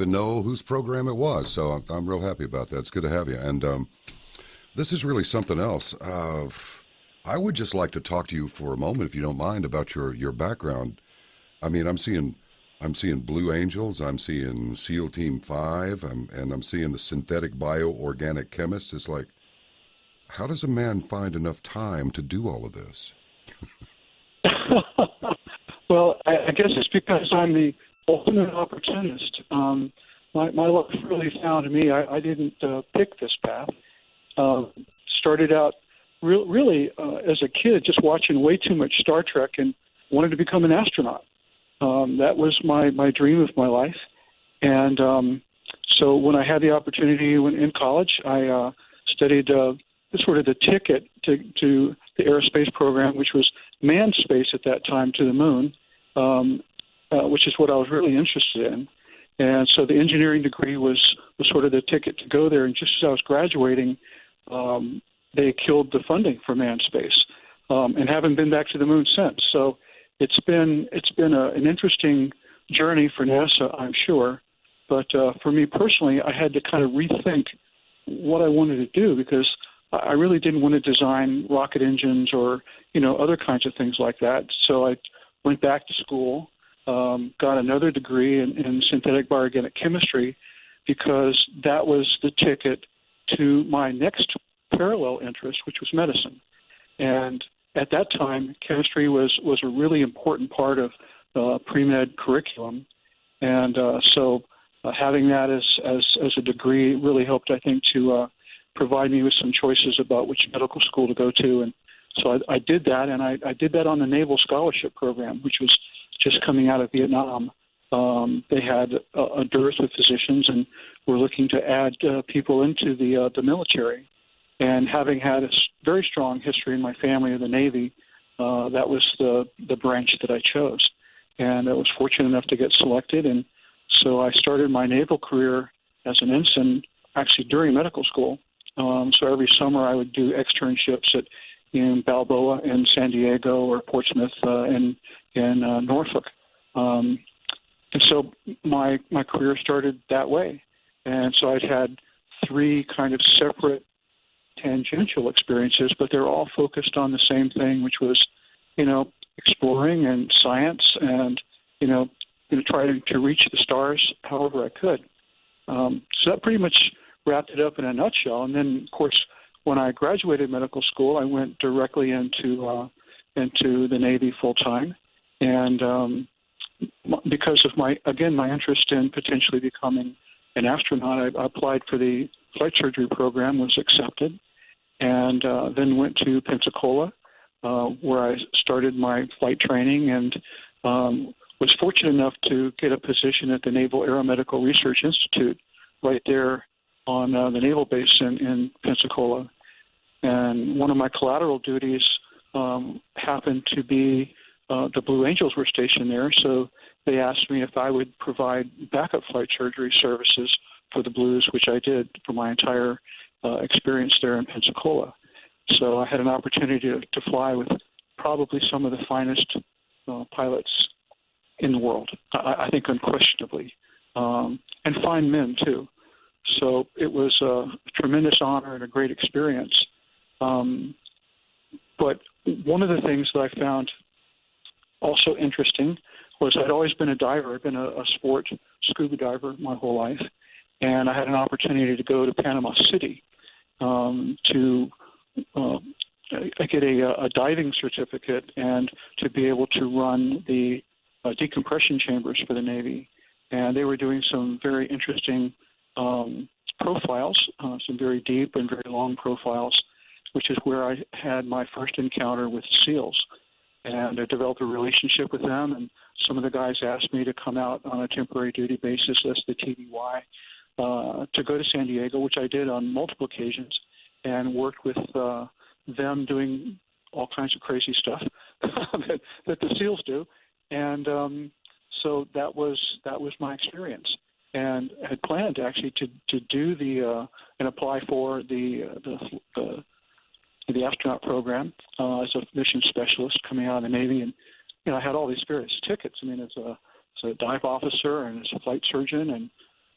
even know whose program it was. So I'm real happy about that. It's good to have you. And this is really something else. I would just like to talk to you for a moment, if you don't mind, about your background. I mean, I'm seeing Blue Angels, I'm seeing SEAL Team 5, and I'm seeing the synthetic bioorganic chemist. It's like, how does a man find enough time to do all of this? Well, I guess it's because I'm the ultimate opportunist. My luck really found me. I didn't pick this path. Started out really as a kid just watching way too much Star Trek and wanted to become an astronaut. That was my dream of my life. And so when I had the opportunity in college, I studied sort of the ticket to the aerospace program, which was manned space at that time to the moon, which is what I was really interested in. And so the engineering degree was sort of the ticket to go there. And just as I was graduating, they killed the funding for manned space, and haven't been back to the moon since. So it's been an interesting journey for NASA, I'm sure. But for me personally, I had to kind of rethink what I wanted to do, because I really didn't want to design rocket engines or other kinds of things like that. So I went back to school, got another degree in synthetic bioorganic chemistry, because that was the ticket to my next parallel interest, which was medicine. And at that time, chemistry was a really important part of pre-med curriculum. And so having that as a degree really helped, I think, to provide me with some choices about which medical school to go to. And so I did that, and I did that on the Naval Scholarship Program, which was just coming out of Vietnam. They had a dearth of physicians and were looking to add people into the military. And having had a very strong history in my family of the Navy, that was the branch that I chose. And I was fortunate enough to get selected. And so I started my naval career as an ensign, actually during medical school. So every summer I would do externships in Balboa and San Diego, or Portsmouth in Norfolk. And so my career started that way. And so I'd had three kind of separate tangential experiences, but they're all focused on the same thing, which was, exploring and science and, trying to reach the stars however I could. So that pretty much wrapped it up in a nutshell. And then, of course, when I graduated medical school, I went directly into the Navy full time. And because of my interest in potentially becoming an astronaut, I applied for the flight surgery program, was accepted, and then went to Pensacola, where I started my flight training, and was fortunate enough to get a position at the Naval Aeromedical Research Institute right there on the naval base in Pensacola. And one of my collateral duties happened to be the Blue Angels were stationed there, so they asked me if I would provide backup flight surgery services for the Blues, which I did for my entire experience there in Pensacola. So I had an opportunity to fly with probably some of the finest pilots in the world, I think unquestionably, and fine men too. So it was a tremendous honor and a great experience. But one of the things that I found also interesting was I'd always been a diver. I've been a sport scuba diver my whole life. And I had an opportunity to go to Panama City to get a diving certificate and to be able to run the decompression chambers for the Navy. And they were doing some very interesting profiles, some very deep and very long profiles, which is where I had my first encounter with SEALs. And I developed a relationship with them, and some of the guys asked me to come out on a temporary duty basis as the TDY to go to San Diego, which I did on multiple occasions, and worked with them doing all kinds of crazy stuff that the SEALs do. And so that was my experience. And I had planned actually to do and apply for the astronaut program as a mission specialist coming out of the Navy. And I had all these various tickets. I mean, as a dive officer and as a flight surgeon, and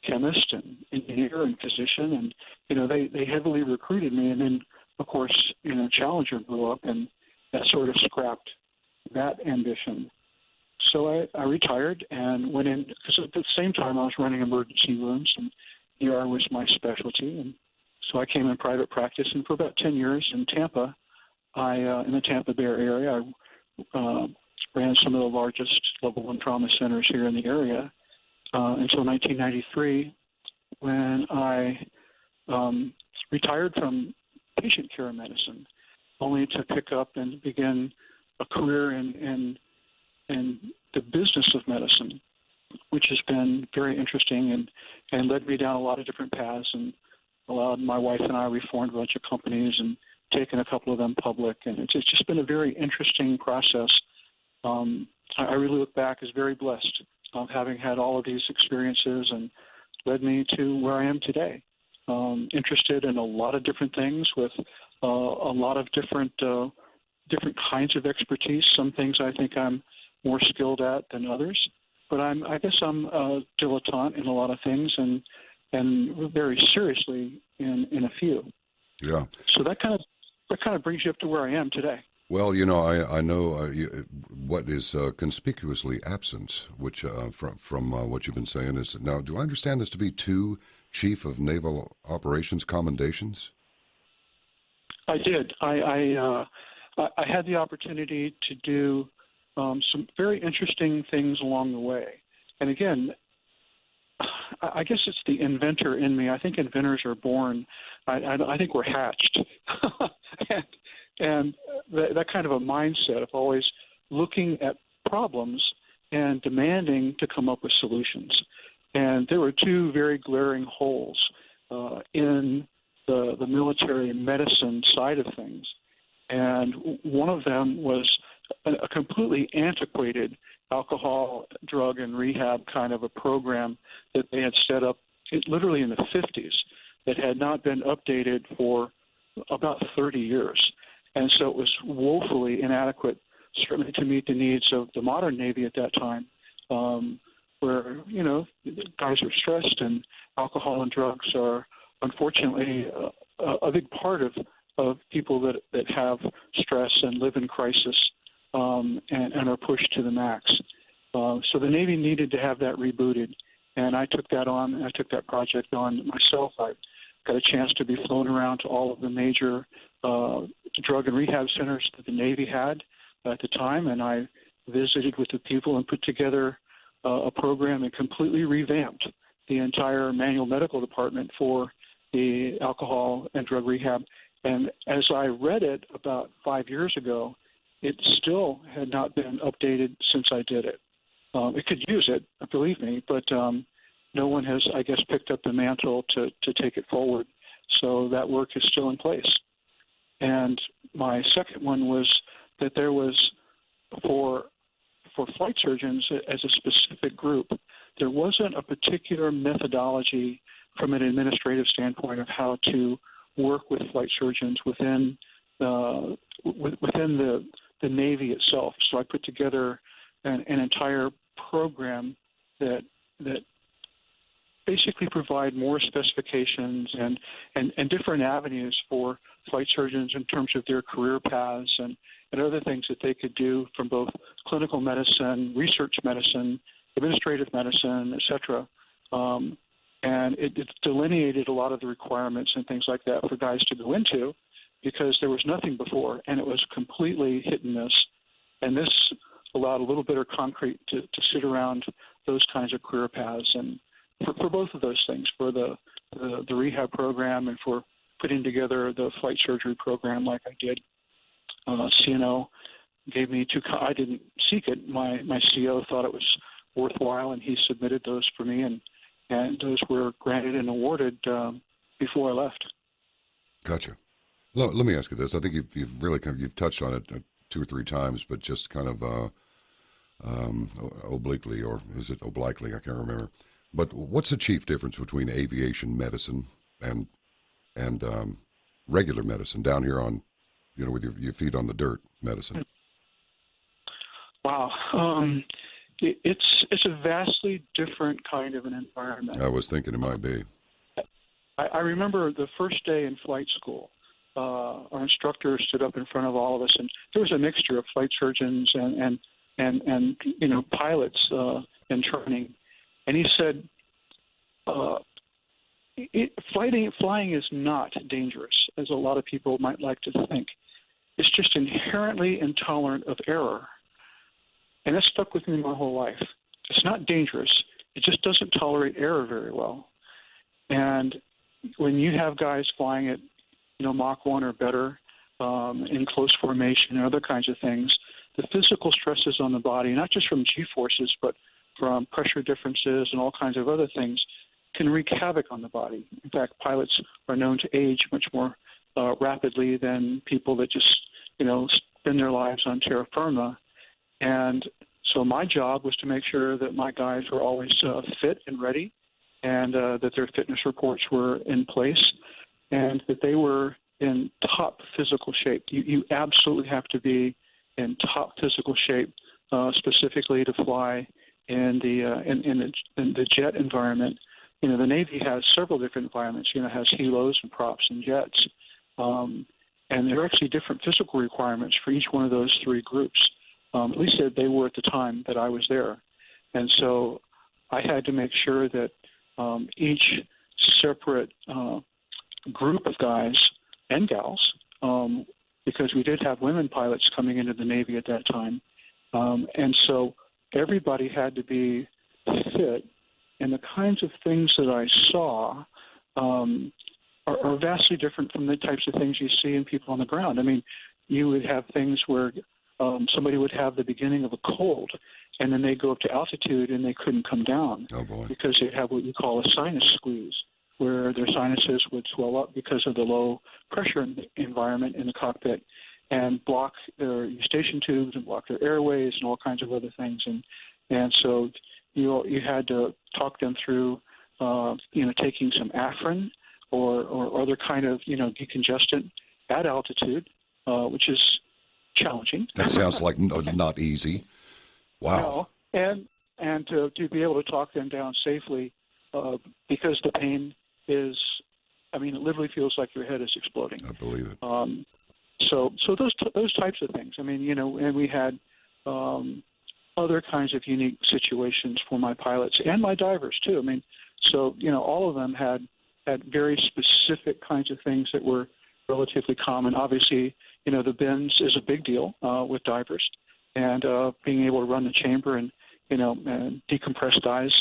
chemist and engineer and physician, and they heavily recruited me. And then, of course, Challenger grew up, and that sort of scrapped that ambition. So I retired and went in, because at the same time I was running emergency rooms, and ER was my specialty. And so I came in private practice, and for about 10 years in Tampa, in the Tampa Bay area, I ran some of the largest level 1 trauma centers here in the area until 1993, when I retired from patient care medicine, only to pick up and begin a career in the business of medicine, which has been very interesting and led me down a lot of different paths, and allowed my wife and I reformed a bunch of companies and taken a couple of them public. And it's just been a very interesting process. I really look back as very blessed, having had all of these experiences, and led me to where I am today. Interested in a lot of different things with a lot of different kinds of expertise. Some things I think I'm more skilled at than others, but I guess I'm a dilettante in a lot of things, and very seriously in a few. Yeah. So that kind of brings you up to where I am today. Well, I know what is conspicuously absent, which from what you've been saying is, now, do I understand this to be 2 Chief of Naval Operations commendations? I did. I had the opportunity to do some very interesting things along the way. And again, I guess it's the inventor in me. I think inventors are born. I think we're hatched. and that kind of a mindset of always looking at problems and demanding to come up with solutions. And there were 2 very glaring holes in the military medicine side of things. And one of them was a completely antiquated alcohol, drug, and rehab kind of a program that they had set up literally in the 50s that had not been updated for about 30 years. And so it was woefully inadequate, certainly to meet the needs of the modern Navy at that time, where, guys are stressed, and alcohol and drugs are unfortunately a big part of people that have stress and live in crisis and are pushed to the max. So the Navy needed to have that rebooted, and I took that on. I took that project on myself. I got a chance to be flown around to all of the major drug and rehab centers that the Navy had at the time, and I visited with the people and put together a program and completely revamped the entire manual medical department for the alcohol and drug rehab. And as I read it about 5 years ago, it still had not been updated since I did it. It could use it, believe me, but no one has, I guess, picked up the mantle to take it forward. So that work is still in place. And my second one was that there was, for flight surgeons as a specific group, there wasn't a particular methodology from an administrative standpoint of how to work with flight surgeons within the Navy itself. So I put together an entire program that basically provide more specifications and different avenues for flight surgeons in terms of their career paths and other things that they could do from both clinical medicine, research medicine, administrative medicine, et cetera. And it delineated a lot of the requirements and things like that for guys to go into, because there was nothing before, and it was completely hit and miss. And this allowed a little bit of concrete to sit around those kinds of career paths. And for both of those things, for the rehab program and for putting together the flight surgery program like I did, CNO gave me I didn't seek it. My CO thought it was worthwhile, and he submitted those for me, and those were granted and awarded before I left. Gotcha. Let me ask you this. I think you've really you've touched on it 2 or 3 times, but just kind of obliquely, or is it obliquely? I can't remember. But what's the chief difference between aviation medicine and regular medicine down here on, with your feet on the dirt medicine? Wow. It's a vastly different kind of an environment. I was thinking it might be. I remember the first day in flight school. Our instructor stood up in front of all of us, and there was a mixture of flight surgeons and pilots in training. And he said, flying is not dangerous, as a lot of people might like to think. It's just inherently intolerant of error. And that stuck with me my whole life. It's not dangerous. It just doesn't tolerate error very well. And when you have guys flying at, Mach 1 or better, in close formation and other kinds of things, the physical stresses on the body, not just from G-forces, but from pressure differences and all kinds of other things, can wreak havoc on the body. In fact, pilots are known to age much more rapidly than people that just, spend their lives on terra firma. And so my job was to make sure that my guys were always fit and ready, and that their fitness reports were in place, and that they were in top physical shape. You absolutely have to be in top physical shape, specifically to fly in the jet environment. The Navy has several different environments. It has helos and props and jets, and there are actually different physical requirements for each one of those three groups. At least they were at the time that I was there. And so I had to make sure that each separate group of guys and gals, because we did have women pilots coming into the Navy at that time, and so everybody had to be fit. And the kinds of things that I saw are vastly different from the types of things you see in people on the ground. I mean, you would have things where somebody would have the beginning of a cold, and then they go up to altitude and they couldn't come down. Oh boy. Because they have what you call a sinus squeeze, where their sinuses would swell up because of the low pressure environment in the cockpit and block their eustachian tubes and block their airways and all kinds of other things. And so you had to talk them through, taking some Afrin or other kind of, decongestant at altitude, which is challenging. That sounds like not easy. Wow. No. And to be able to talk them down safely, because the pain is, it literally feels like your head is exploding. I believe it. So those types of things. And we had other kinds of unique situations for my pilots and my divers too. All of them had very specific kinds of things that were relatively common. Obviously, the bends is a big deal with divers, and being able to run the chamber and decompress guys.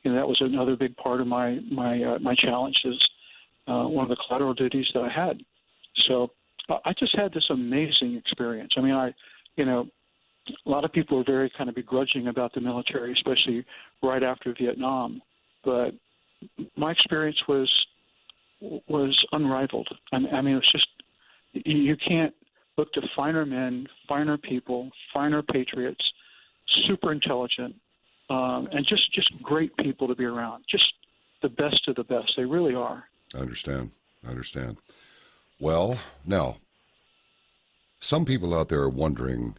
That was another big part of my challenge, is one of the collateral duties that I had. So I just had this amazing experience. A lot of people are very kind of begrudging about the military, especially right after Vietnam. But my experience was unrivaled. It's just, you can't look to finer men, finer people, finer patriots, super intelligent, and just great people to be around. Just the best of the best. They really are. I understand. Well, now, some people out there are wondering,